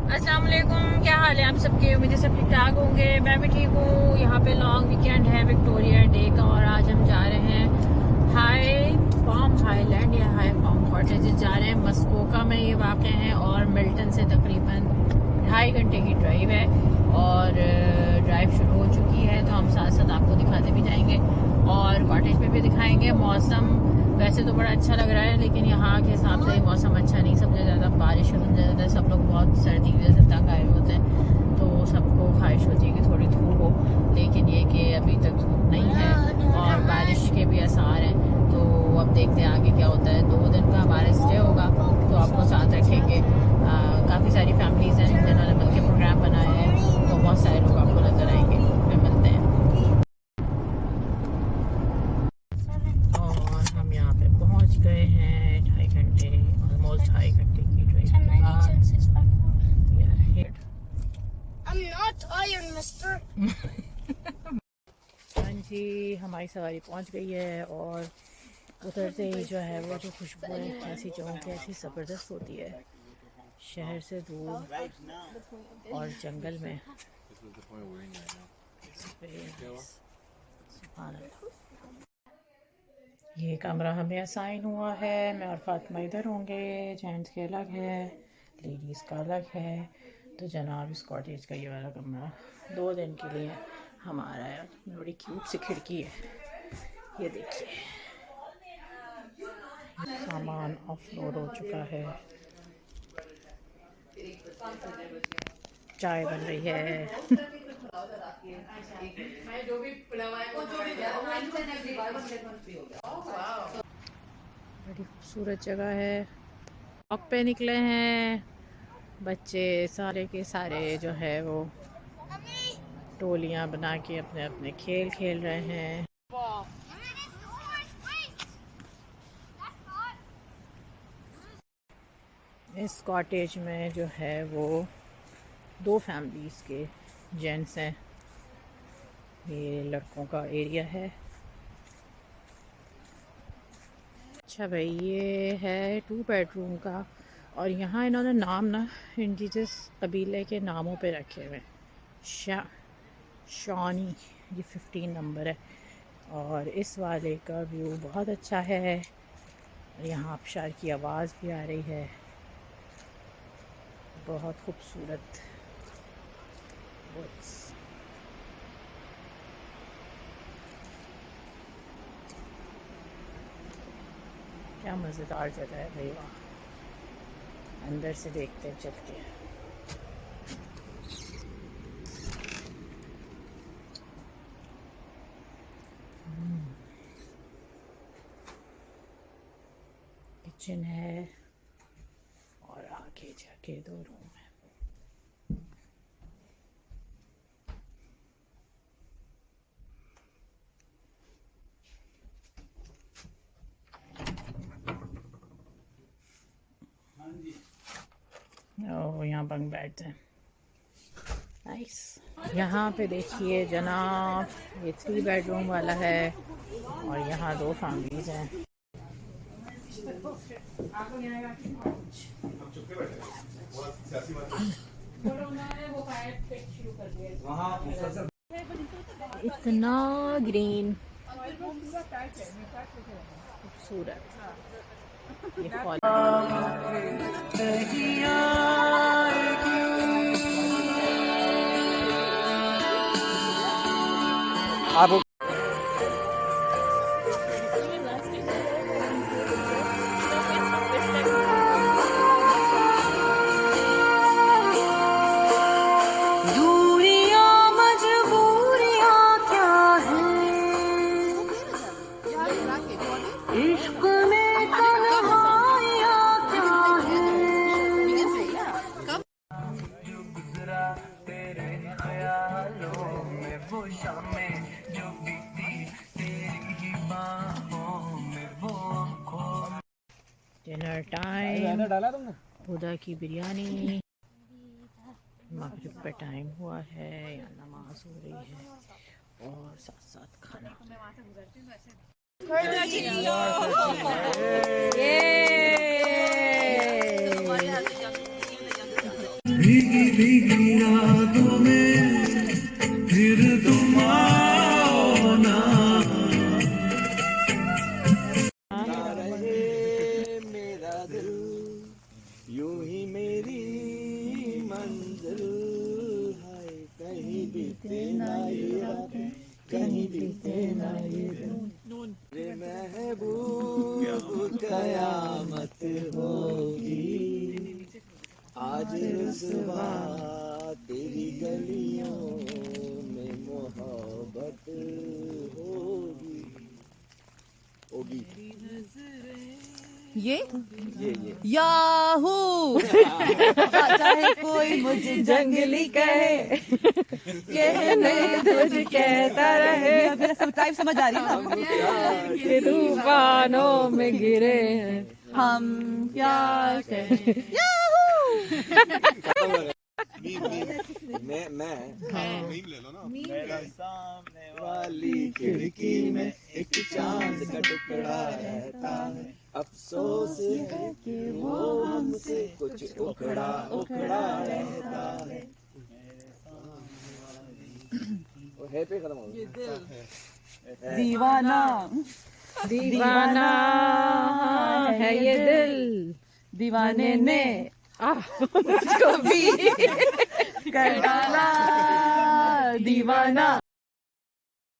अस्सलाम वालेकुम, क्या हाल है आप सबके। उम्मीद है सब ठीक ठाक होंगे। मैं भी ठीक हूँ। यहाँ पे लॉन्ग वीकेंड है विक्टोरिया डे का और आज हम जा रहे हैं हाई फार्म हाईलैंड या हाई फार्म कॉटेजेस जा रहे हैं। मस्कोका में ये वाक़ है और मिल्टन से तकरीबन 2.5 घंटे की ड्राइव है और ड्राइव शुरू हो चुकी है, तो हम साथ साथ आपको दिखाते भी जाएंगे और कॉटेज पे भी दिखाएंगे। मौसम वैसे तो बड़ा अच्छा लग रहा है, लेकिन यहाँ के हिसाब से मौसम अच्छा नहीं। सबसे ज़्यादा बारिश हो जाता है, सब लोग बहुत सर्दी की वजह से तंग आए होते हैं, तो सबको ख्वाहिश होती है कि थोड़ी धूप हो, लेकिन ये कि अभी तक धूप नहीं है और बारिश के भी आसार हैं। तो अब देखते हैं आगे क्या होता है। 2 दिन का हमारा स्टे होगा, तो आपको साथ रखेंगे। काफ़ी सारी फैमिलीज़ हैं जिन्होंने मिलकर प्रोग्राम बनाया है, तो बहुत सारे लोग आपको नज़र आएंगे। फिर मिलते हैं। और हम यहाँ पे पहुँच गए हैं 2.5 घंटे, ऑलमोस्ट 2.5 घंटे की ड्राइव के बाद। I'm not tired, mister. हाँ जी, हमारी सवारी पहुँच गई है और उतरते ही जो है वो जो खुशबू है ऐसी चौंक ऐसी ज़बरदस्त होती है। शहर से दूर और जंगल में। ये कमरा हमें असाइन हुआ है। मैं और फातिमा इधर होंगे, जेंट्स के अलग है, लेडीज़ का अलग है। तो जनाब इस कॉटेज का ये वाला कमरा 2 दिन के लिए हमारा है। बड़ी क्यूट सी खिड़की है, ये देखिए। सामान ऑफलोड हो चुका है, चाय बन रही है। बड़ी खूबसूरत जगह है। वॉक पे निकले हैं बच्चे सारे के सारे, जो है वो टोलियां बना के अपने अपने खेल खेल रहे हैं। इस कॉटेज में जो है वो 2 फैमिलीज़ के जेंट्स हैं। ये लड़कों का एरिया है। अच्छा भाई, ये है 2 बेडरूम का और यहाँ इन्होंने नाम ना इंडिजिनस कबीले के नामों पे रखे हुए हैं। शॉनी, ये 15 नंबर है और इस वाले का व्यू बहुत अच्छा है। यहाँ आबशार की आवाज़ भी आ रही है, बहुत खूबसूरत। क्या मज़ेदार जगह है भाई, वहाँ अंदर से देखते हैं चल के। किचन है और आगे जाके 2 रूम है। और यहाँ बंक बेड्स हैं, नाइस। यहाँ पे देखिए जनाब, ये 3 बेडरूम वाला है और यहाँ 2 फैमिलीज हैं। इतना ग्रीन खूबसूरत। ये फॉल आप डिनर टाइम, खुदा की बिरयानी। मगरिब का टाइम हुआ है या नमाज हो रही है और साथ साथ खाना। भीगी भीगी रातों में फिर तुम आओ ना। रहे मेरा दिल यूं ही मेरी मंजिल है, कहीं बीते ना ये रातें, कहीं बीते ना ये दिन। रे महबूब कयामत होगी आज रुसवा तेरी गलियों में मोहब्बत होगी। होगी ये ये याहू चाहे कोई मुझे जंगली कहे कहने तुझ कहता रहे। मेरा सब टाइप समझ आ रही है ना। ये तूफानों में गिरे हैं हम क्या कहें। मैं मेरा सामने वाली खिड़की में एक चांद का टुकड़ा रहता है, अफसोस है कि वो हमसे कुछ उखड़ा उखड़ा रहता है। वो है पे खत्म हो गया। दीवाना दीवाना है ये दिल, दीवाने ने मुझको भी कर डाला दीवाना।